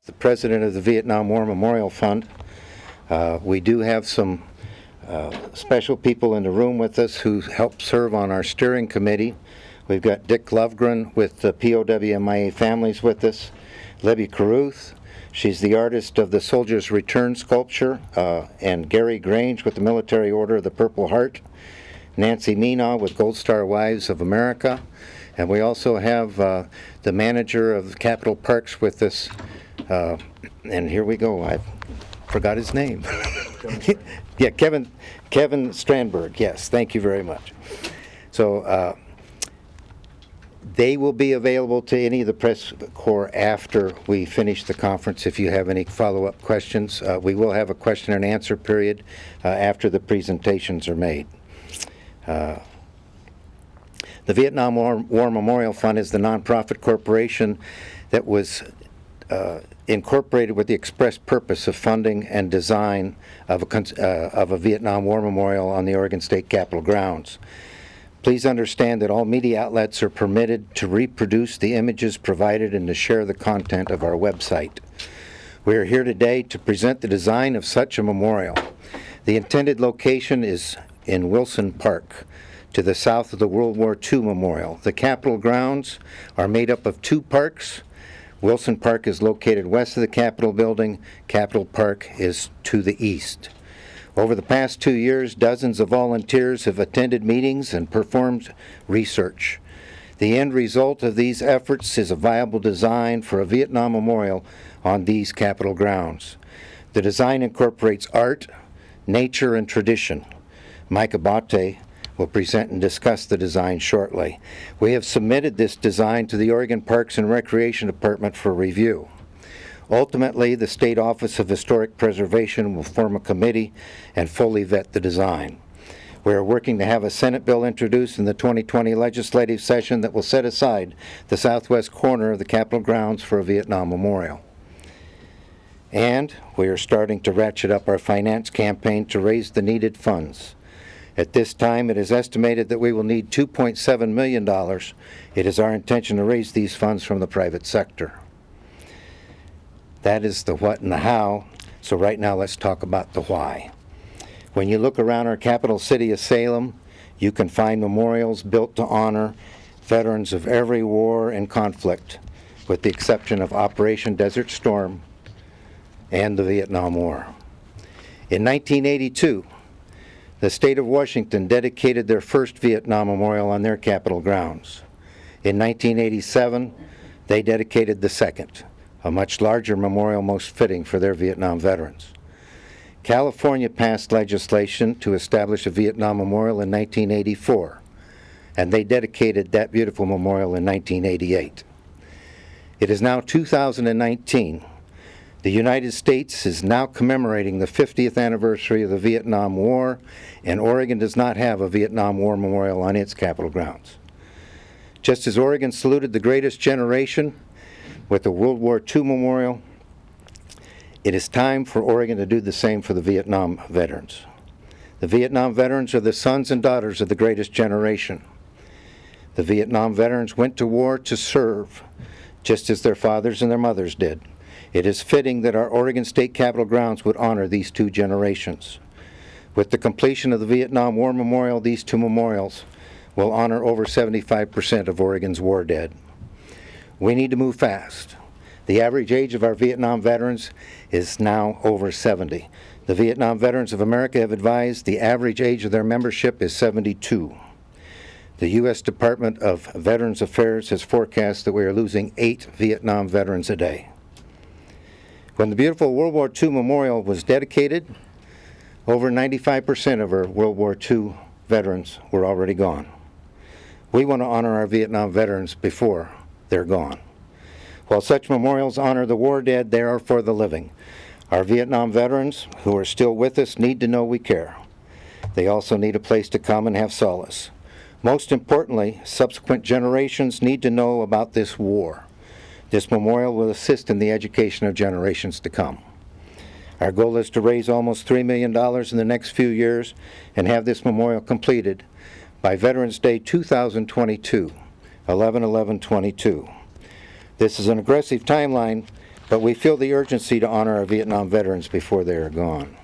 the president of the Vietnam War Memorial Fund. We do have some special people in the room with us who help serve on our steering committee. We've got Dick Lovegren with the POW/MIA Families with us, Libby Carruth, she's the artist of the Soldier's Return sculpture, and Gary Grange with the Military Order of the Purple Heart, Nancy Minaw with Gold Star Wives of America, and we also have the manager of Capitol Parks with us, and here we go, I forgot his name. Yeah, Kevin Strandberg, yes, thank you very much. So they will be available to any of the press corps after we finish the conference if you have any follow-up questions. We will have a question and answer period after the presentations are made. The Vietnam War Memorial Fund is the nonprofit corporation that was incorporated with the express purpose of funding and design of a Vietnam War Memorial on the Oregon State Capitol grounds. Please understand that all media outlets are permitted to reproduce the images provided and to share the content of our website. We are here today to present the design of such a memorial. The intended location is in Wilson Park, to the south of the World War II Memorial. The Capitol grounds are made up of two parks. Wilson Park is located west of the Capitol building. Capitol Park is to the east. Over the past 2 years, dozens of volunteers have attended meetings and performed research. The end result of these efforts is a viable design for a Vietnam memorial on these Capitol grounds. The design incorporates art, nature, and tradition. Mike Abate will present and discuss the design shortly. We have submitted this design to the Oregon Parks and Recreation Department for review. Ultimately, the State Office of Historic Preservation will form a committee and fully vet the design. We are working to have a Senate bill introduced in the 2020 legislative session that will set aside the southwest corner of the Capitol grounds for a Vietnam memorial. And we are starting to ratchet up our finance campaign to raise the needed funds. At this time, it is estimated that we will need $2.7 million. It is our intention to raise these funds from the private sector. That is the what and the how, so right now let's talk about the why. When you look around our capital city of Salem, you can find memorials built to honor veterans of every war and conflict, with the exception of Operation Desert Storm and the Vietnam War. In 1982, the state of Washington dedicated their first Vietnam memorial on their Capitol grounds. In 1987, they dedicated the second, a much larger memorial most fitting for their Vietnam veterans. California passed legislation to establish a Vietnam memorial in 1984, and they dedicated that beautiful memorial in 1988. It is now 2019. The United States is now commemorating the 50th anniversary of the Vietnam War, and Oregon does not have a Vietnam War memorial on its Capitol grounds. Just as Oregon saluted the greatest generation with the World War II memorial, it is time for Oregon to do the same for the Vietnam veterans. The Vietnam veterans are the sons and daughters of the greatest generation. The Vietnam veterans went to war to serve, just as their fathers and their mothers did. It is fitting that our Oregon State Capitol grounds would honor these two generations. With the completion of the Vietnam War Memorial, these two memorials will honor over 75% of Oregon's war dead. We need to move fast. The average age of our Vietnam veterans is now over 70. The Vietnam Veterans of America have advised the average age of their membership is 72. The U.S. Department of Veterans Affairs has forecast that we are losing 8 Vietnam veterans a day. When the beautiful World War II memorial was dedicated, over 95% of our World War II veterans were already gone. We want to honor our Vietnam veterans before they're gone. While such memorials honor the war dead, they are for the living. Our Vietnam veterans who are still with us need to know we care. They also need a place to come and have solace. Most importantly, subsequent generations need to know about this war. This memorial will assist in the education of generations to come. Our goal is to raise almost $3 million in the next few years and have this memorial completed by Veterans Day 2022, 11/11/22. This is an aggressive timeline, but we feel the urgency to honor our Vietnam veterans before they are gone.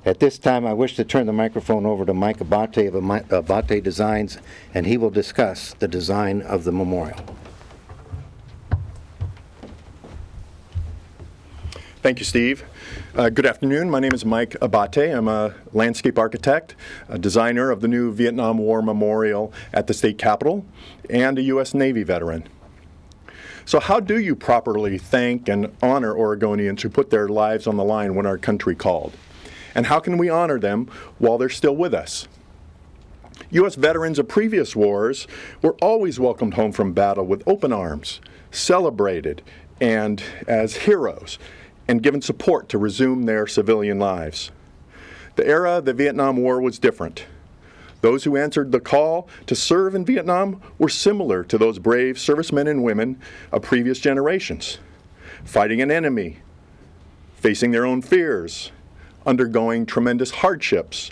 At this time, I wish to turn the microphone over to Mike Abate of Abate Designs, and he will discuss the design of the memorial. Thank you, Steve. Good afternoon. My name is Mike Abate. I'm a landscape architect, a designer of the new Vietnam War Memorial at the State Capitol, and a U.S. Navy veteran. So how do you properly thank and honor Oregonians who put their lives on the line when our country called? And how can we honor them while they're still with us? U.S. veterans of previous wars were always welcomed home from battle with open arms, celebrated and as heroes, and given support to resume their civilian lives. The era of the Vietnam War was different. Those who answered the call to serve in Vietnam were similar to those brave servicemen and women of previous generations, fighting an enemy, facing their own fears, undergoing tremendous hardships,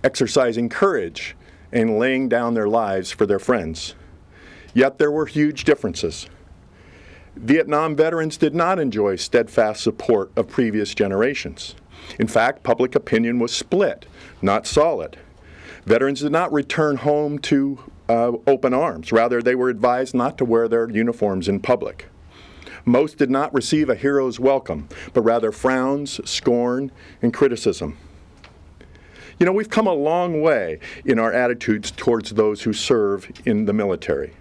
exercising courage, and laying down their lives for their friends. Yet there were huge differences. Vietnam veterans did not enjoy steadfast support of previous generations. In fact, public opinion was split, not solid. Veterans did not return home to open arms. Rather, they were advised not to wear their uniforms in public. Most did not receive a hero's welcome, but rather frowns, scorn, and criticism. You know, we've come a long way in our attitudes towards those who serve in the military.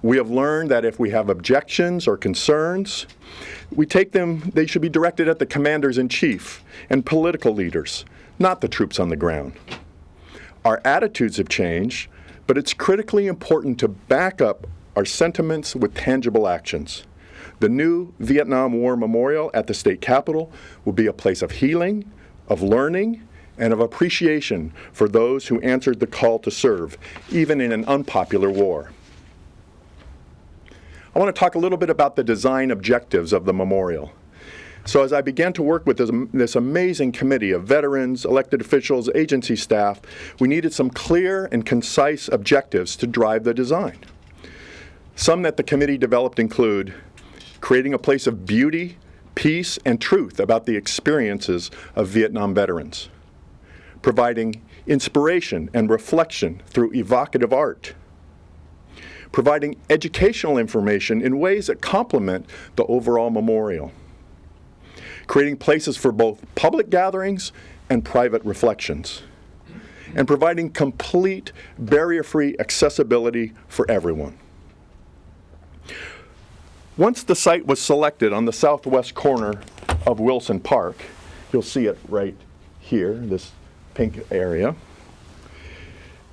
We have learned that if we have objections or concerns, they should be directed at the commanders-in-chief and political leaders, not the troops on the ground. Our attitudes have changed, but it's critically important to back up our sentiments with tangible actions. The new Vietnam War Memorial at the State Capitol will be a place of healing, of learning, and of appreciation for those who answered the call to serve, even in an unpopular war. I want to talk a little bit about the design objectives of the memorial. So as I began to work with this amazing committee of veterans, elected officials, agency staff, we needed some clear and concise objectives to drive the design. Some that the committee developed include creating a place of beauty, peace, and truth about the experiences of Vietnam veterans, providing inspiration and reflection through evocative art, providing educational information in ways that complement the overall memorial, creating places for both public gatherings and private reflections, and providing complete barrier-free accessibility for everyone. Once the site was selected on the southwest corner of Wilson Park, you'll see it right here, this pink area,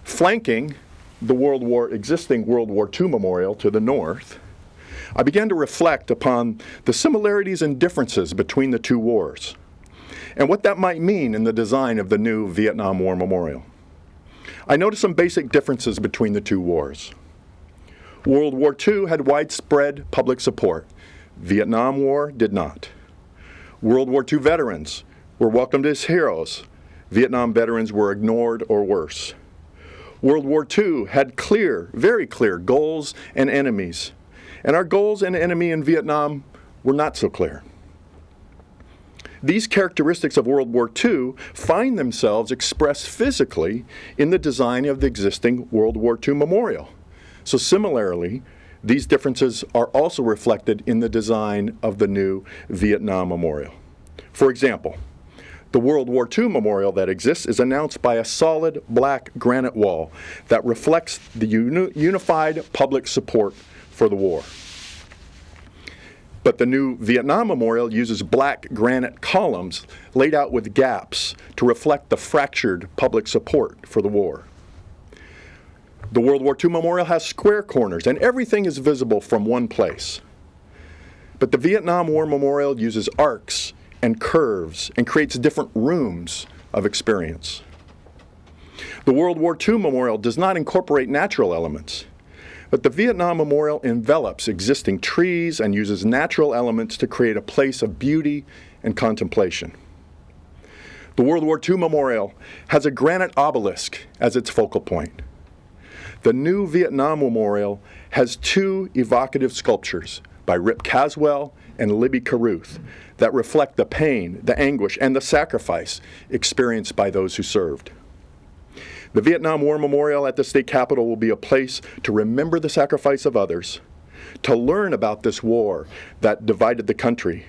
flanking the existing World War II memorial to the north, I began to reflect upon the similarities and differences between the two wars, and what that might mean in the design of the new Vietnam War Memorial. I noticed some basic differences between the two wars. World War II had widespread public support. Vietnam War did not. World War II veterans were welcomed as heroes. Vietnam veterans were ignored or worse. World War II had very clear goals and enemies, and our goals and enemy in Vietnam were not so clear. These characteristics of World War II find themselves expressed physically in the design of the existing World War II memorial. So similarly, these differences are also reflected in the design of the new Vietnam Memorial. For example, the World War II memorial that exists is announced by a solid black granite wall that reflects the unified public support for the war. But the new Vietnam Memorial uses black granite columns laid out with gaps to reflect the fractured public support for the war. The World War II Memorial has square corners, and everything is visible from one place. But the Vietnam War Memorial uses arcs and curves and creates different rooms of experience. The World War II Memorial does not incorporate natural elements, but the Vietnam Memorial envelops existing trees and uses natural elements to create a place of beauty and contemplation. The World War II Memorial has a granite obelisk as its focal point. The new Vietnam Memorial has two evocative sculptures by Rip Caswell and Libby Carruth that reflect the pain, the anguish, and the sacrifice experienced by those who served. The Vietnam War Memorial at the state capitol will be a place to remember the sacrifice of others, to learn about this war that divided the country,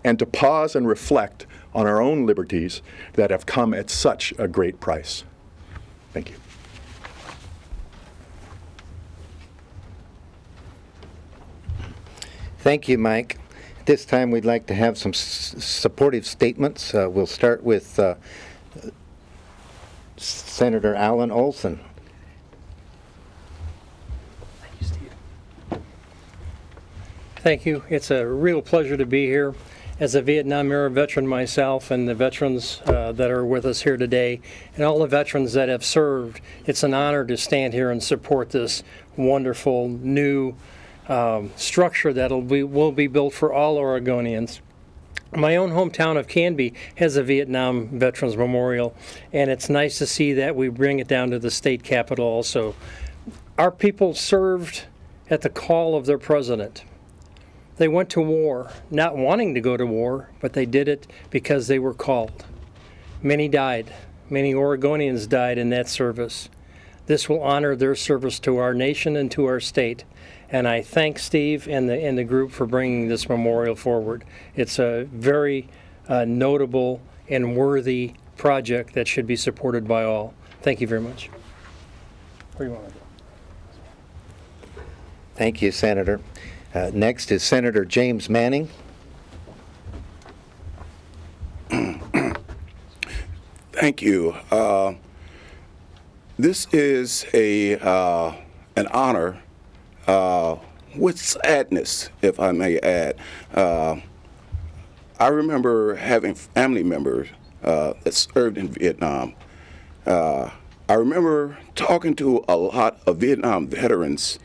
and to pause and reflect on our own liberties that have come at such a great price. Thank you. Thank you, Mike. At this time, we'd like to have some supportive statements. We'll start with Senator Alan Olson. Thank you, Steve. Thank you. It's a real pleasure to be here. As a Vietnam-era veteran myself, and the veterans that are with us here today, and all the veterans that have served, it's an honor to stand here and support this wonderful new structure that will be built for all Oregonians. My own hometown of Canby has a Vietnam Veterans Memorial, and it's nice to see that we bring it down to the state capitol also. Our people served at the call of their president. They went to war, not wanting to go to war, but they did it because they were called. Many died. Many Oregonians died in that service. This will honor their service to our nation and to our state. And I thank Steve and the group for bringing this memorial forward. It's a very notable and worthy project that should be supported by all. Thank you very much. Where do you want to go? Thank you, Senator. Next is Senator James Manning. Thank you. This is an honor with sadness, if I may add. I remember having family members that served in Vietnam. I remember talking to a lot of Vietnam veterans,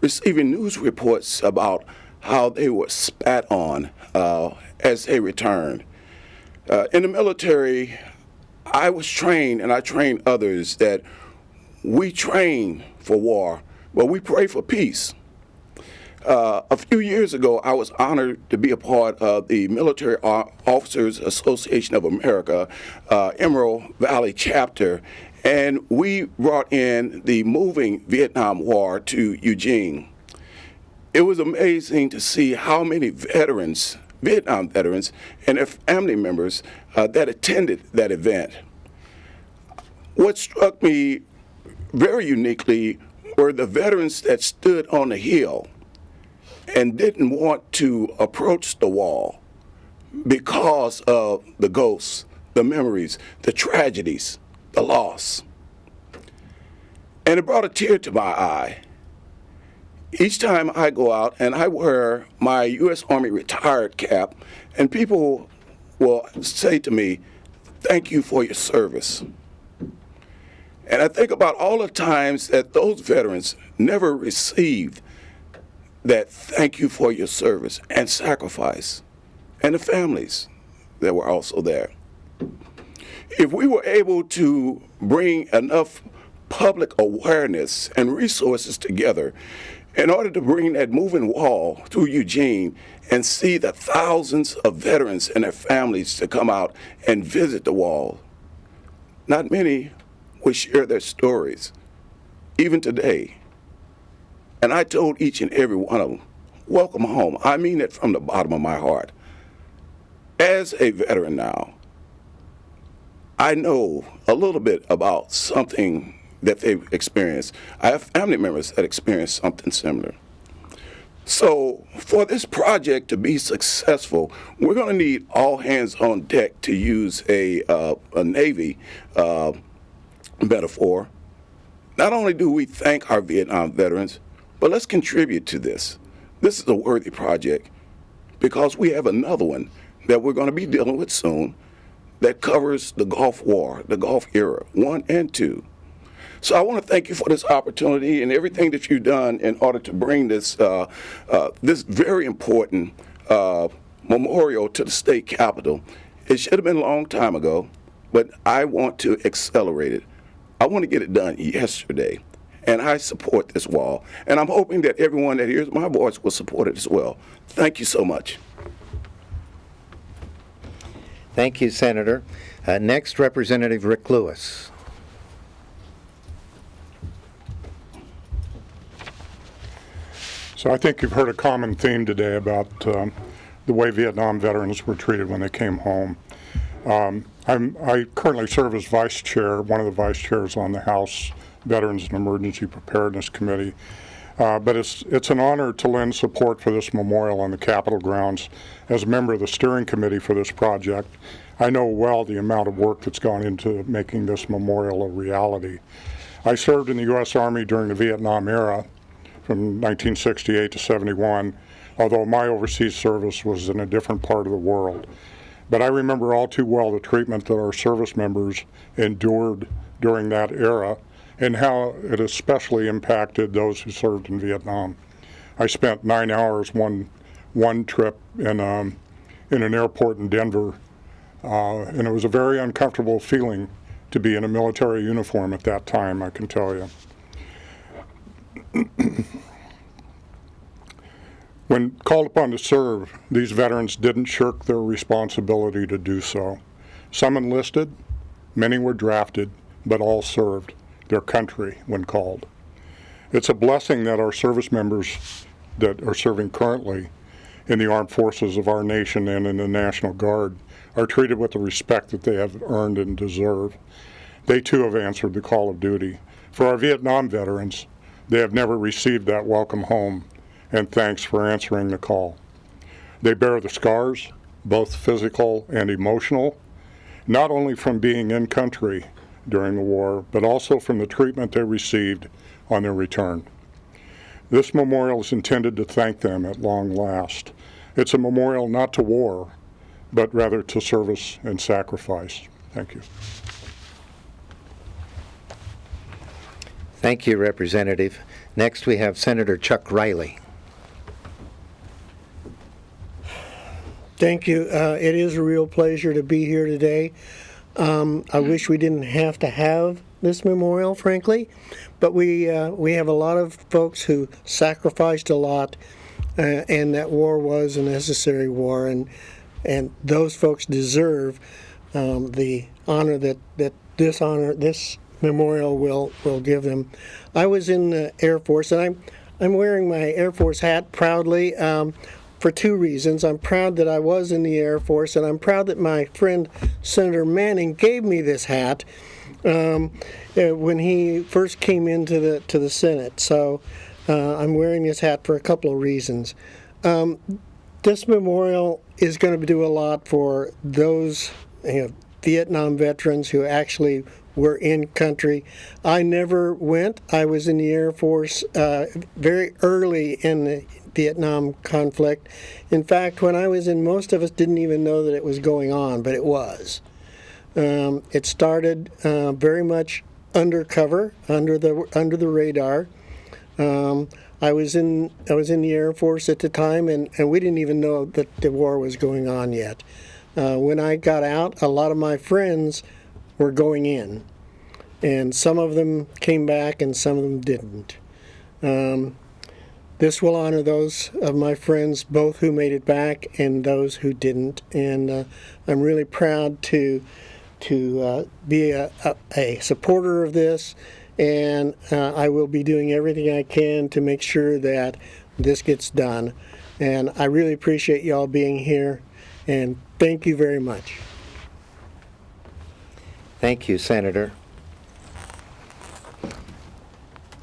receiving news reports about how they were spat on as they returned. In the military, I was trained, and I trained others, that we train for war, but we pray for peace. A few years ago, I was honored to be a part of the Military Officers Association of America, Emerald Valley chapter, and we brought in the Moving Vietnam War to Eugene. It was amazing to see how many veterans, Vietnam veterans, and their family members that attended that event. What struck me very uniquely were the veterans that stood on the hill and didn't want to approach the wall because of the ghosts, the memories, the tragedies, the loss. And it brought a tear to my eye. Each time I go out and I wear my U.S. Army retired cap, and people will say to me, "Thank you for your service." And I think about all the times that those veterans never received that "thank you for your service" and sacrifice, and the families that were also there. If we were able to bring enough public awareness and resources together in order to bring that moving wall through Eugene and see the thousands of veterans and their families to come out and visit the wall, not many would share their stories, even today. And I told each and every one of them, welcome home. I mean it from the bottom of my heart. As a veteran now, I know a little bit about something that they've experienced. I have family members that experienced something similar. So for this project to be successful, we're going to need all hands on deck, to use a Navy metaphor. Not only do we thank our Vietnam veterans, but let's contribute to this. This is a worthy project because we have another one that we're going to be dealing with soon that covers the Gulf War, the Gulf era, 1 and 2. So I want to thank you for this opportunity and everything that you've done in order to bring this this very important memorial to the state capitol. It should have been a long time ago, but I want to accelerate it. I want to get it done yesterday. and I support this wall. And I'm hoping that everyone that hears my voice will support it as well. Thank you so much. Thank you, Senator. Next, Representative Rick Lewis. So I think you've heard a common theme today about the way Vietnam veterans were treated when they came home. I currently serve as vice chair, one of the vice chairs on the House Veterans and Emergency Preparedness Committee. But it's an honor to lend support for this memorial on the Capitol grounds. As a member of the steering committee for this project, I know well the amount of work that's gone into making this memorial a reality. I served in the U.S. Army during the Vietnam era from 1968 to 71, although my overseas service was in a different part of the world. But I remember all too well the treatment that our service members endured during that era and how it especially impacted those who served in Vietnam. I spent 9 hours one trip in an airport in Denver, and it was a very uncomfortable feeling to be in a military uniform at that time, I can tell you. When called upon to serve, these veterans didn't shirk their responsibility to do so. Some enlisted, many were drafted, but all served their country when called. It's a blessing that our service members that are serving currently in the armed forces of our nation and in the National Guard are treated with the respect that they have earned and deserve. They too have answered the call of duty. For our Vietnam veterans, they have never received that welcome home, and thanks for answering the call. They bear the scars, both physical and emotional, not only from being in country during the war, but also from the treatment they received on their return. This memorial is intended to thank them at long last. It's a memorial not to war, but rather to service and sacrifice. Thank you. Thank you, Representative. Next, we have Senator Chuck Riley. Thank you. It is a real pleasure to be here today. I wish we didn't have to have this memorial, frankly, but we have a lot of folks who sacrificed a lot, and that war was a necessary war, and those folks deserve the honor that this memorial will give them. I was in the Air Force, and I'm wearing my Air Force hat proudly. For two reasons. I'm proud that I was in the Air Force, and I'm proud that my friend Senator Manning gave me this hat when he first came into the Senate. So I'm wearing this hat for a couple of reasons. This memorial is going to do a lot for those Vietnam veterans who actually were in country. I never went. I was in the Air Force very early in the Vietnam conflict. In fact, when I was in, most of us didn't even know that it was going on, but it was. It started very much undercover, under the radar. I was in the Air Force at the time, and we didn't even know that the war was going on yet. When I got out, a lot of my friends were going in, and some of them came back and some of them didn't. This will honor those of my friends, both who made it back and those who didn't, and I'm really proud to be a supporter of this, and I will be doing everything I can to make sure that this gets done. And I really appreciate y'all being here, and thank you very much. Thank you, Senator.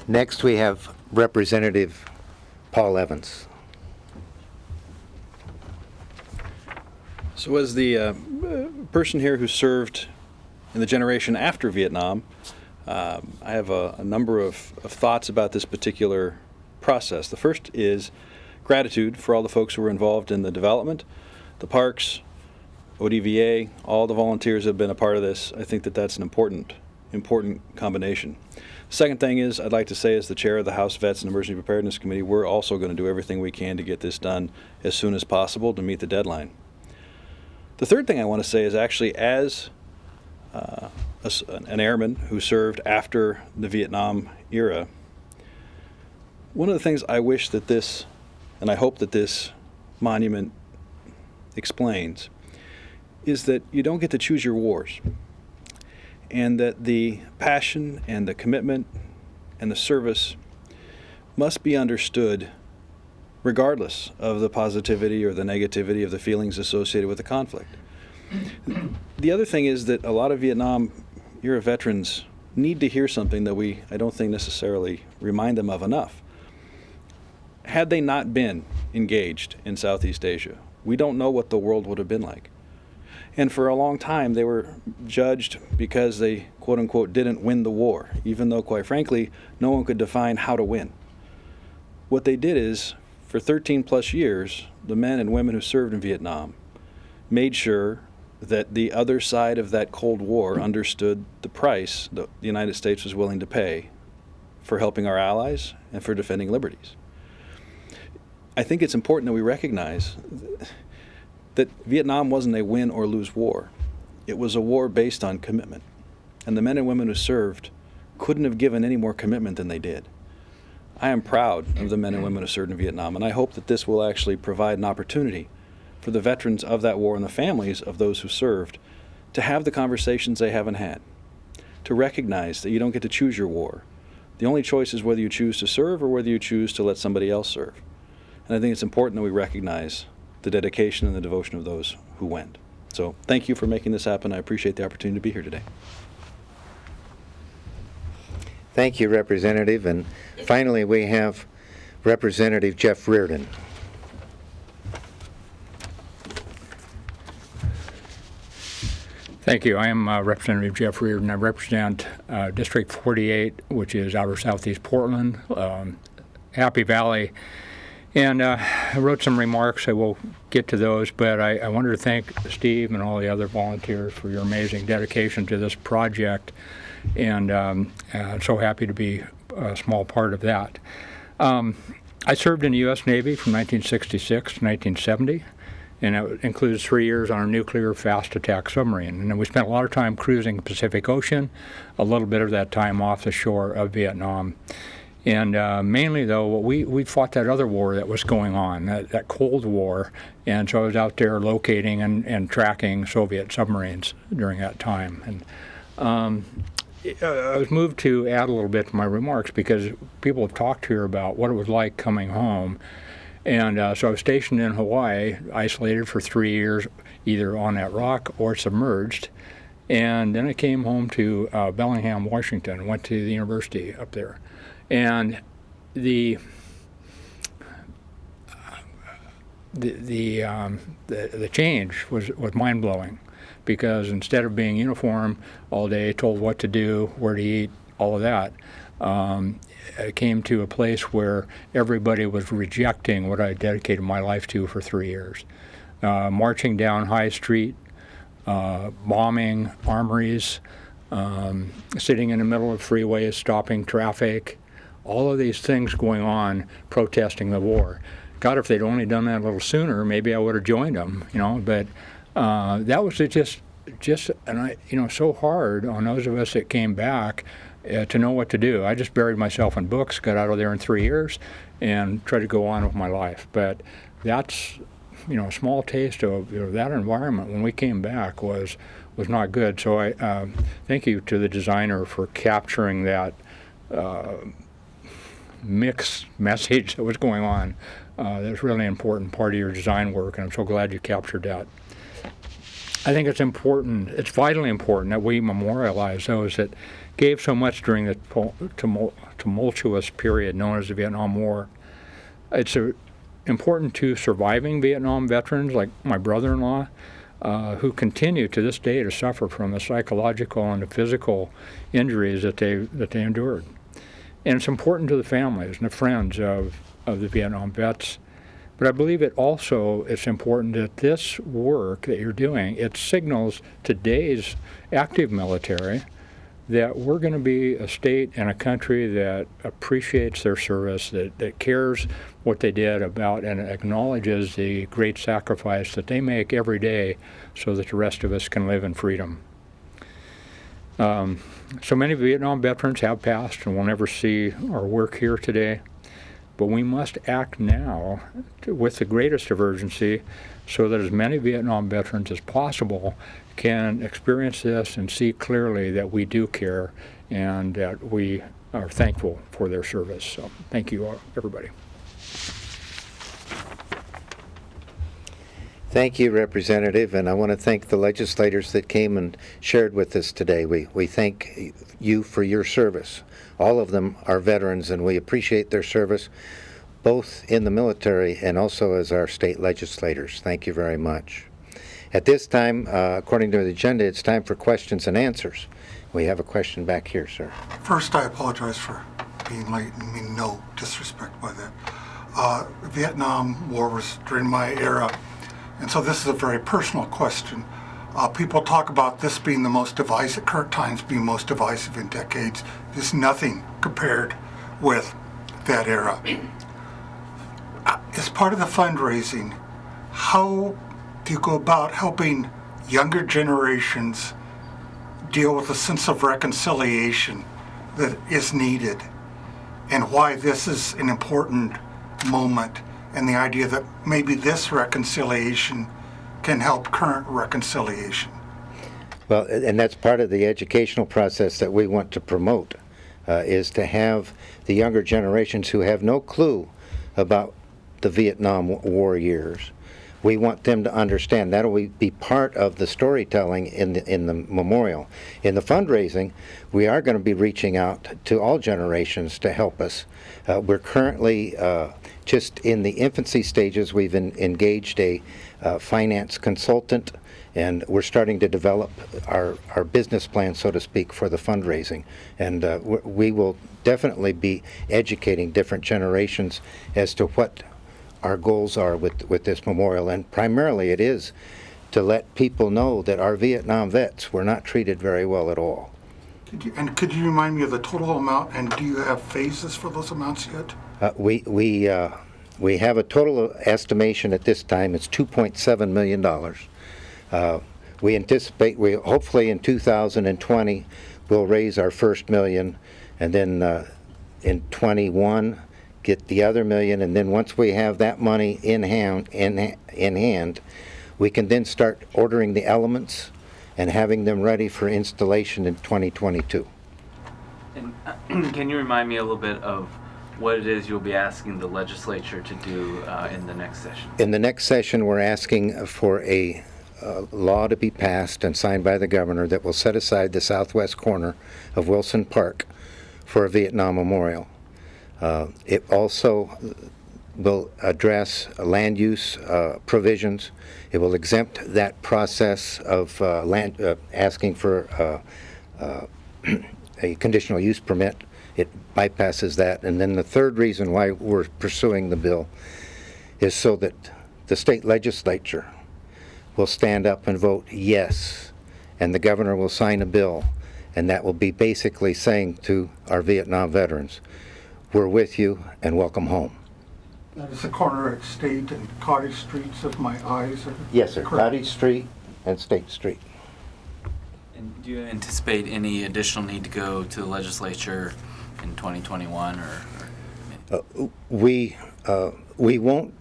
Next, we have Representative Paul Evans. So as the person here who served in the generation after Vietnam, I have a number of thoughts about this particular process. The first is gratitude for all the folks who were involved in the development, the parks, ODVA, all the volunteers who have been a part of this. I think that that's an important combination. Second thing is, I'd like to say, as the chair of the House Vets and Emergency Preparedness Committee, we're also going to do everything we can to get this done as soon as possible to meet the deadline. The third thing I want to say is actually, as an airman who served after the Vietnam era, One of the things I wish that this, and I hope that this monument explains, is that you don't get to choose your wars, and that the passion and the commitment and the service must be understood regardless of the positivity or the negativity of the feelings associated with the conflict. The other thing is that a lot of Vietnam-era veterans need to hear something that I don't think necessarily remind them of enough. Had they not been engaged in Southeast Asia, we don't know what the world would have been like. And for a long time, they were judged because they, quote unquote, didn't win the war, even though, quite frankly, no one could define how to win. What they did is, for 13 plus years, the men and women who served in Vietnam made sure that the other side of that Cold War understood the price that the United States was willing to pay for helping our allies and for defending liberties. I think it's important that we recognize that Vietnam wasn't a win or lose war. It was a war based on commitment. And the men and women who served couldn't have given any more commitment than they did. I am proud of the men and women who served in Vietnam, and I hope that this will actually provide an opportunity for the veterans of that war and the families of those who served to have the conversations they haven't had, to recognize that you don't get to choose your war. The only choice is whether you choose to serve or whether you choose to let somebody else serve. And I think it's important that we recognize the dedication and the devotion of those who went. So thank you for making this happen. I appreciate the opportunity to be here today. Thank you, Representative. And finally, we have Representative Jeff Reardon. Thank you. I am Representative Jeff Reardon. I represent District 48, which is outer southeast Portland, Happy Valley. And I wrote some remarks. I will get to those, but I wanted to thank Steve and all the other volunteers for your amazing dedication to this project, and I'm so happy to be a small part of that. I served in the U.S. Navy from 1966 to 1970, and it includes 3 years on a nuclear fast attack submarine. And then we spent a lot of time cruising the Pacific Ocean, a little bit of that time off the shore of Vietnam. And mainly, though, we fought that other war that was going on, that Cold War, and so I was out there locating and tracking Soviet submarines during that time. And I was moved to add a little bit to my remarks because people have talked here about what it was like coming home. And so I was stationed in Hawaii, isolated for 3 years, either on that rock or submerged. And then I came home to Bellingham, Washington, went to the university up there. And the change was mind-blowing, because instead of being uniform all day, told what to do, where to eat, all of that, I came to a place where everybody was rejecting what I dedicated my life to for 3 years. Marching down High Street, bombing armories, sitting in the middle of freeways, stopping traffic, all of these things going on, protesting the war. God, if they'd only done that a little sooner, maybe I would have joined them, But that was just so hard on those of us that came back to know what to do. I just buried myself in books, got out of there in 3 years, and tried to go on with my life. But that's, a small taste of that environment when we came back was not good. So I thank you to the designer for capturing that mixed message that was going on. That's really an important part of your design work, and I'm so glad you captured that. I think it's important, it's vitally important that we memorialize those that gave so much during the tumultuous period known as the Vietnam War. It's important to surviving Vietnam veterans like my brother-in-law, who continue to this day to suffer from the psychological and the physical injuries that they endured. And it's important to the families and the friends of the Vietnam vets. But I believe it's important that this work that you're doing, it signals today's active military that we're going to be a state and a country that appreciates their service, that cares what they did about and acknowledges the great sacrifice that they make every day so that the rest of us can live in freedom. So many Vietnam veterans have passed and will never see our work here today. but we must act now with the greatest of urgency so that as many Vietnam veterans as possible can experience this and see clearly that we do care and that we are thankful for their service. So thank you all, everybody. Thank you, Representative, and I want to thank the legislators that came and shared with us today. We thank you for your service. All of them are veterans, and we appreciate their service, both in the military and also as our state legislators. Thank you very much. At this time, according to the agenda, it's time for questions and answers. We have a question back here, sir. First, I apologize for being late and mean no disrespect by that. The Vietnam War was during my era, and so this is a very personal question. People talk about this being the most divisive, current times being most divisive in decades. There's nothing compared with that era. As part of the fundraising, how do you go about helping younger generations deal with a sense of reconciliation that is needed, and why this is an important moment, and the idea that maybe this reconciliation can help current reconciliation? Well, and that's part of the educational process that we want to promote, is to have the younger generations who have no clue about the Vietnam War years. We want them to understand. That'll be part of the storytelling in the memorial. In the fundraising, we are going to be reaching out to all generations to help us. We're currently just in the infancy stages. We've engaged a finance consultant, and we're starting to develop our business plan, so to speak, for the fundraising. And we will definitely be educating different generations as to what our goals are with this memorial. And primarily it is to let people know that our Vietnam vets were not treated very well at all. Could you remind me of the total amount, and do you have phases for those amounts yet? We have a total estimation at this time. It's $2.7 million. We anticipate hopefully in 2020 we'll raise our first million, and then in 21 get the other million, and then once we have that money in hand, we can then start ordering the elements and having them ready for installation in 2022. And can you remind me a little bit of what it is you'll be asking the legislature to do in the next session? In the next session, we're asking for a law to be passed and signed by the governor that will set aside the southwest corner of Wilson Park for a Vietnam memorial. It also will address land use provisions. It will exempt that process of asking for a conditional use permit. It bypasses that. And then the third reason why we're pursuing the bill is so that the state legislature will stand up and vote yes, and the governor will sign a bill, and that will be basically saying to our Vietnam veterans, we're with you and welcome home. That is the corner at State and Cottage Streets, if my eyes are Yes, sir. correct. Cottage Street and State Street. And do you anticipate any additional need to go to the legislature in 2021 or We won't,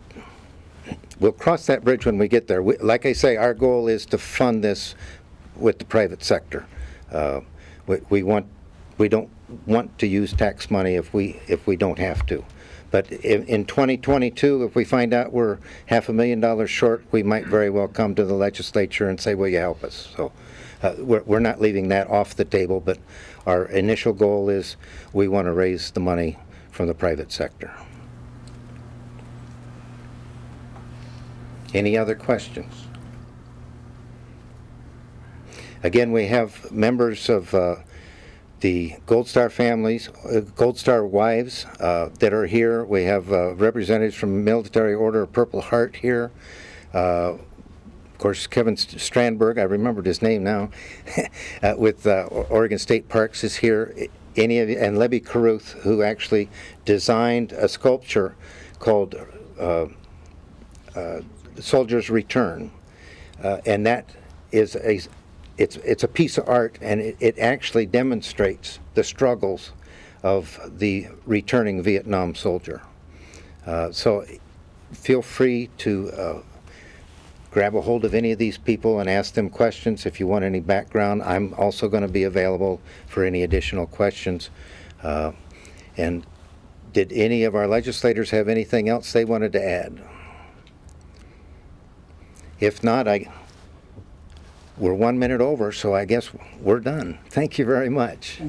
we'll cross that bridge when we get there. Like I say, our goal is to fund this with the private sector. We don't want to use tax money if we don't have to. But in 2022, if we find out we're $500,000 short, we might very well come to the legislature and say, will you help us? So we're not leaving that off the table, but our initial goal is we want to raise the money from the private sector. Any other questions? Again, we have members of the Gold Star families, Gold Star wives that are here. We have representatives from Military Order of Purple Heart here. Of course, Kevin Strandberg, I remembered his name now, with Oregon State Parks is here. Any of you, and Lebby Caruth, who actually designed a sculpture called Soldier's Return, and that is it's a piece of art, and it actually demonstrates the struggles of the returning Vietnam soldier. So feel free to grab a hold of any of these people and ask them questions if you want any background. I'm also going to be available for any additional questions. And did any of our legislators have anything else they wanted to add? If not, we're 1 minute over, so I guess we're done. Thank you very much.